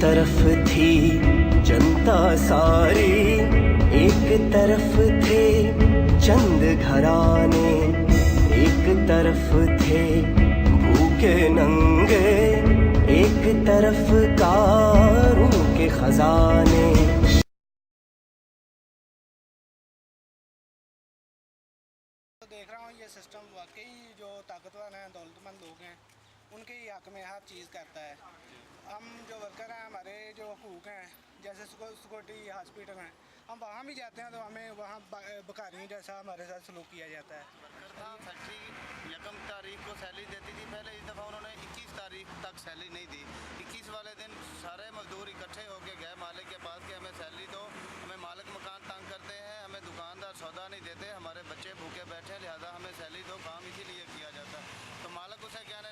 तरफ थी जनता सारी, एक तरफ थे चंद घराने, एक तरफ थे भूखे नंगे, एक तरफ कारों के खजाने। देख रहा हूँ ये सिस्टम वाकई जो ताकतवर हैं, दौलतमंद लोग हैं, उनके ही हक में हर चीज़ करता है। हम जो वर्कर हैं, हमारे जो हकूक़ हैं, जैसे सिक्योरिटी हॉस्पिटल हैं, हम वहाँ भी जाते हैं तो हमें वहाँ बकारी जैसा हमारे साथ सलूक किया जाता है। फैक्ट्री यकम तारीख को सैलरी देती थी पहले, इस दफ़ा उन्होंने 21 तारीख तक सैलरी नहीं दी। 21 वाले दिन सारे मजदूर इकट्ठे होकर गए मालिक के पास कि हमें सैलरी दो, हमें मालिक मकान तंग करते हैं, हमें दुकानदार सौदा नहीं देते, हमारे बच्चे भूखे बैठे, लिहाजा हमें सैलरी दो, काम इसीलिए किया जाता है। तो मालिक उसे कहने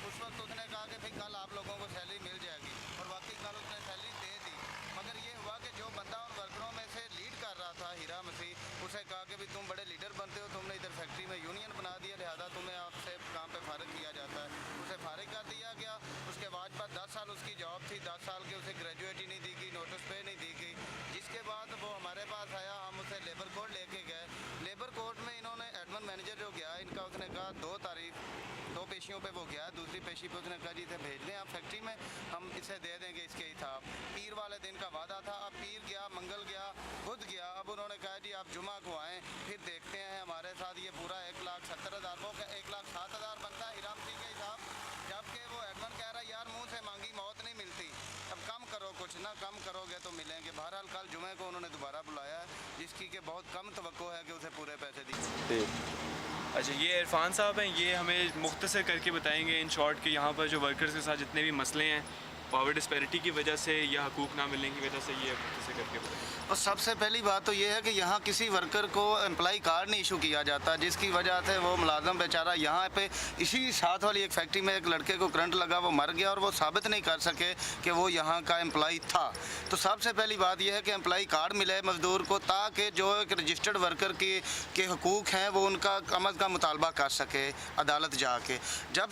उस वक्त उसने कहा कि भाई कल आप लोगों को सैलरी मिल जाएगी, और वाकई कल उसने सैलरी दे दी। मगर ये हुआ कि जो बंदा उन वर्करों में से लीड कर रहा था, हीरा मसीह, उसे कहा कि भाई तुम बड़े लीडर बनते हो, तुमने इधर फैक्ट्री में यूनियन बना दिया, लिहाजा तुम्हें आपसे काम पे फारिग किया जाता है। उसे फारिग कर दिया गया। उसके बाद 10 साल उसकी जॉब थी, 10 साल की उसे ग्रेजुएट ही नहीं दी गई, नोटिस पे नहीं दी गई। जिसके बाद वो हमारे पास आया, हम उसे लेबर कोर्ट लेके गए। लेबर कोर्ट में इन्होंने एडमिन मैनेजर जो गया इनका, उसने कहा 2 पेशियों पे वो गया, दूसरी पेशी पे उसने कहा जी इसे भेज दें आप फैक्ट्री में, हम इसे दे देंगे इसके हिसाब। पीर वाले दिन का वादा था, अब पीर गया, मंगल गया, बुध गया, अब उन्होंने कहा जी आप जुमा को आएँ, फिर देखते हैं हमारे साथ ये पूरा 1,70,000 वो 1,07,000 बनता है हिराम सिंह के हिसाब, जबकि वो एडमिन कह रहा है यार मुँह से मांगी मौत नहीं मिलती, अब कम करो कुछ ना, कम करोगे तो मिलेंगे। बहरहाल कल जुमे को उन्होंने दोबारा बुलाया है, जिसकी कि बहुत कम तवक्को है कि उसे पूरे पैसे दिए। अच्छा, ये इरफान साहब हैं, ये हमें मुख्तसर करके बताएंगे इन शॉर्ट कि यहाँ पर जो वर्कर्स के साथ जितने भी मसले हैं पावर डिस्पैरिटी की वजह से या हकूक़ ना मिलने की वजह से, ये मुख्तसर करके बताएंगे। और सबसे पहली बात तो ये है कि यहाँ किसी वर्कर को एम्प्लॉय कार्ड नहीं इशू किया जाता, जिसकी वजह से वो मुलाजम बेचारा यहाँ पे इसी साथ वाली एक फैक्ट्री में एक लड़के को करंट लगा, वो मर गया और वो साबित नहीं कर सके कि वो यहाँ का एम्प्लॉय था। तो सबसे पहली बात यह है कि एम्प्लॉय कार्ड मिले मज़दूर को, ताकि जो एक रजिस्टर्ड वर्कर के हकूक़ हैं वो उनका कम अज़ कम मुतालबा कर सके अदालत जाके। जब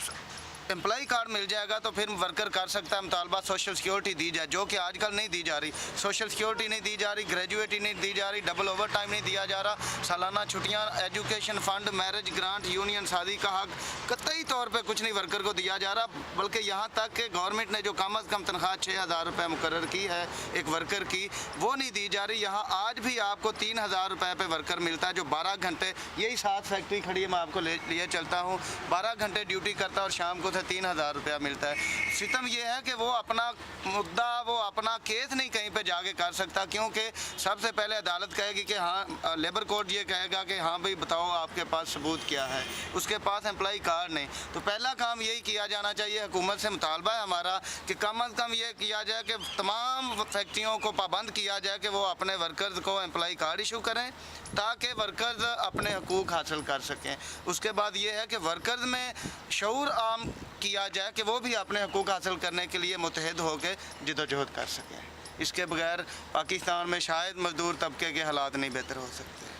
एम्प्लॉय कार्ड मिल जाएगा तो फिर वर्कर कर सकता है मुतालबा सोशल सिक्योरिटी दी जाए, जो कि आजकल नहीं दी जा रही। सोशल सिक्योरिटी नहीं दी जा रही, ग्रेजुएटी नहीं दी जा रही, डबल ओवर टाइम नहीं दिया जा रहा, सालाना छुट्टियां, education fund, marriage grant, union शादी का हक कतई तौर पे कुछ नहीं वर्कर को दिया जा रहा। बल्कि यहाँ तक कि गवर्नमेंट ने जो कम अज़ कम तनख्वाह 6,000 रुपये मुकर्रर की है एक वर्कर की, वो नहीं दी जा रही। यहाँ आज भी आपको 3,000 रुपये पे वर्कर मिलता है, जो 12 घंटे, यही साथ फैक्ट्री खड़ी है, मैं आपको लिए चलता हूँ, 12 घंटे ड्यूटी करता है और शाम को 3,000 रुपया मिलता है। सितम ये है कि वो अपना मुद्दा, वो अपना केस नहीं कहीं पे जाके कर सकता, क्योंकि सबसे पहले अदालत कहेगी कि हाँ, लेबर कोर्ट ये कहेगा कि हाँ भाई बताओ आपके पास सबूत क्या है, उसके पास एम्प्लॉय कार्ड नहीं। तो पहला काम यही किया जाना चाहिए, हुकूमत से मुतालबा है हमारा कि कम अज़ कम ये किया जाए कि तमाम फैक्ट्रियों को पाबंद किया जाए कि वो अपने वर्कर्स को एम्प्लॉय कार्ड इशू करें, ताकि वर्कर्स अपने हकूक़ हासिल कर सकें। उसके बाद ये है कि वर्कर्स में शऊर आम किया जाए कि वो भी अपने हकूक़ हासिल करने के लिए मुतहद होकर जिदोजहद कर सकें। इसके बगैर पाकिस्तान में शायद मजदूर तबके के हालात नहीं बेहतर हो सकते।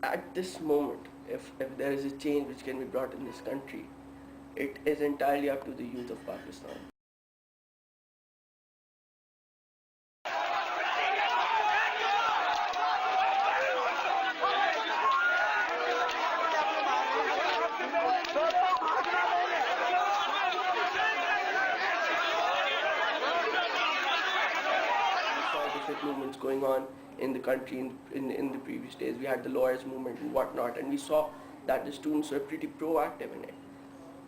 At this moment, if there is a change which can be brought in this country, it is entirely up to the youth of Pakistan. Different movements going on in the country in the previous days. We had the lawyers movement and whatnot, and we saw that the students were pretty proactive in it.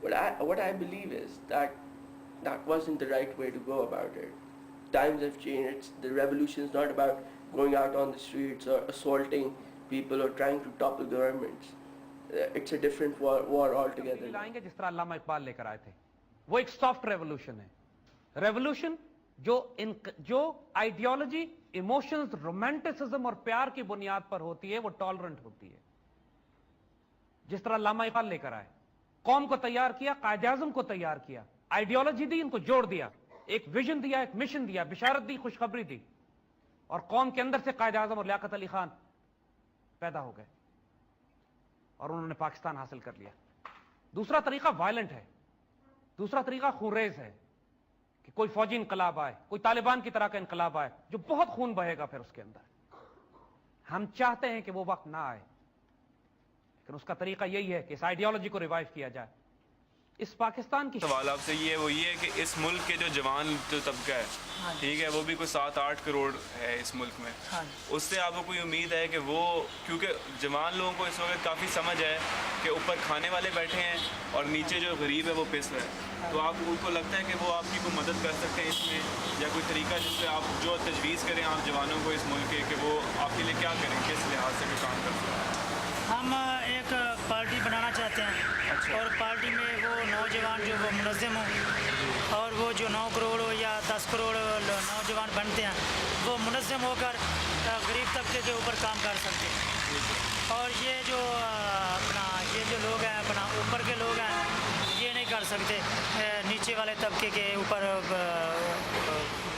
What I believe is that that wasn't the right way to go about it. Times have changed. The revolution is not about going out on the streets or assaulting people or trying to topple governments. It's a different war altogether. लाएंगे जिस तरह अल्लामा इकबाल लेकर आए थे, वो एक soft revolution है। Revolution जो आइडियोलॉजी, इमोशंस, रोमांटिसिज्म और प्यार की बुनियाद पर होती है, वो टॉलरेंट होती है। जिस तरह अल्लामा इकबाल लेकर आए, कौम को तैयार किया, कायद-ए-आज़म को तैयार किया, आइडियोलॉजी दी, इनको जोड़ दिया, एक विजन दिया, एक मिशन दिया, बिशारत दी, खुशखबरी दी, और कौम के अंदर से कायद-ए-आज़म और लियाकत अली खान पैदा हो गए। और उन्होंने पाकिस्तान हासिल कर लिया। दूसरा तरीका वायलेंट है, दूसरा तरीका खूनरेज है कि कोई फौजी इनकलाब आए, कोई तालिबान की तरह का इनकलाब आए जो बहुत खून बहेगा फिर उसके अंदर। हम चाहते हैं कि वो वक्त ना आए, लेकिन उसका तरीका यही है कि इस आइडियोलॉजी को रिवाइव किया जाए। इस पाकिस्तान की सवाल आपसे ये है, वो ये है कि इस मुल्क के जो जवान जो तबका है, ठीक है, वो भी कोई 7-8 करोड़ है इस मुल्क में। उससे आपको कोई उम्मीद है कि वो, क्योंकि जवान लोगों को इस वक्त काफ़ी समझ है कि ऊपर खाने वाले बैठे हैं और नीचे जो गरीब है वो पिस रहा है, तो आप उनको लगता है कि वो आपकी कोई मदद कर सकते हैं इसमें, या कोई तरीका जिससे आप जो तजवीज़ करें आप जवानों को इस मुल्क के, कि वो आपके लिए क्या करें, किस लिहाज से कोई काम कर सकते हैं? हम एक पार्टी बनाना चाहते हैं और पार्टी में वो नौजवान जो वो मुनज़्ज़म हो, और वो जो 9 करोड़ या 10 करोड़ नौजवान बनते हैं वो मुनज़्ज़म होकर गरीब तबके के ऊपर काम कर सकते हैं। और ये जो ये जो लोग हैं अपना ऊपर के लोग हैं, ये नहीं कर सकते, नीचे वाले तबके के ऊपर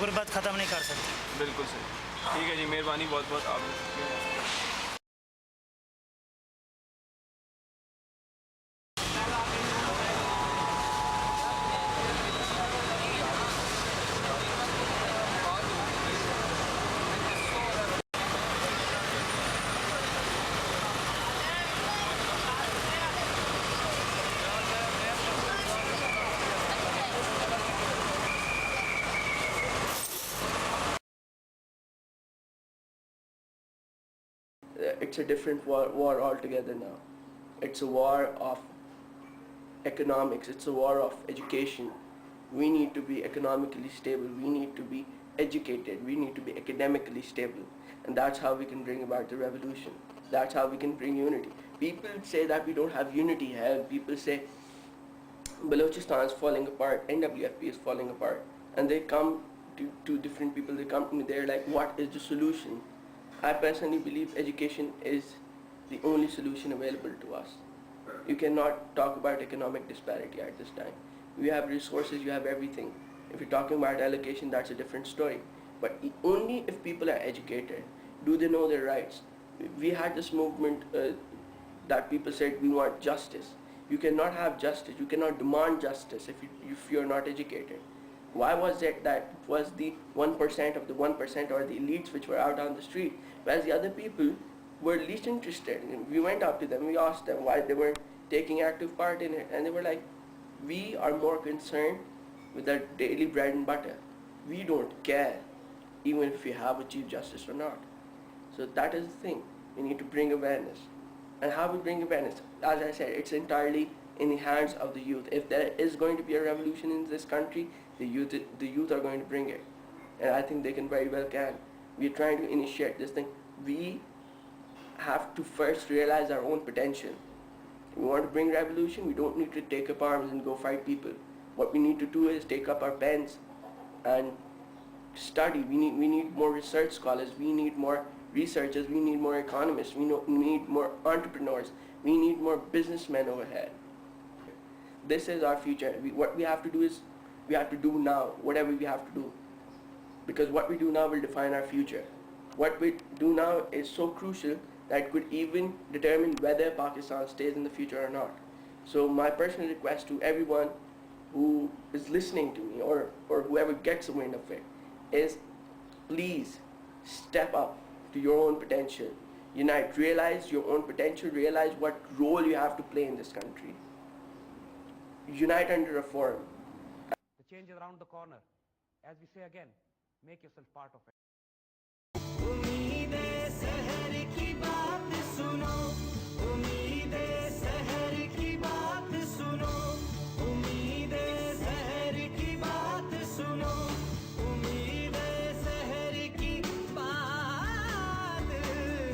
गुर्बत ख़त्म नहीं कर सकते। बिल्कुल सही, ठीक है जी, मेहरबानी बहुत बहुत आप। It's a different war altogether now. It's a war of economics, it's a war of education. We need to be economically stable, we need to be educated, we need to be academically stable. And that's how we can bring about the revolution. That's how we can bring unity. People say that we don't have unity here. People say Balochistan is falling apart, NWFP is falling apart. And they come to different people, they come to me, they're like, what is the solution? I personally believe education is the only solution available to us. You cannot talk about economic disparity at this time. You have resources, you have everything. If you're talking about allocation, that's a different story. But only if people are educated, do they know their rights. We had this movement that people said we want justice. You cannot have justice, you cannot demand justice if you're not educated. Why was it that it was the 1% of the 1% or the elites which were out on the street, whereas the other people were least interested? And we went up to them, we asked them why they weren't taking active part in it, and they were like, we are more concerned with our daily bread and butter. We don't care even if we have a chief justice or not. So that is the thing, we need to bring awareness. And how we bring awareness? As I said, it's entirely in the hands of the youth. If there is going to be a revolution in this country, the youth are going to bring it. And I think they can very well can. We are trying to initiate this thing. We have to first realize our own potential. If we want to bring revolution, we don't need to take up arms and go fight people. What we need to do is take up our pens and study. We need more research scholars. We need more researchers. We need more economists. We need more entrepreneurs. We need more businessmen over here. This is our future. What we have to do is, we have to do now, whatever we have to do. Because what we do now will define our future. What we do now is so crucial that it could even determine whether Pakistan stays in the future or not. So my personal request to everyone who is listening to me, or whoever gets a wind of it, is please step up to your own potential. Unite, realize your own potential, realize what role you have to play in this country. Unite under reform. The change is around the corner. As we say again, make yourself part of it.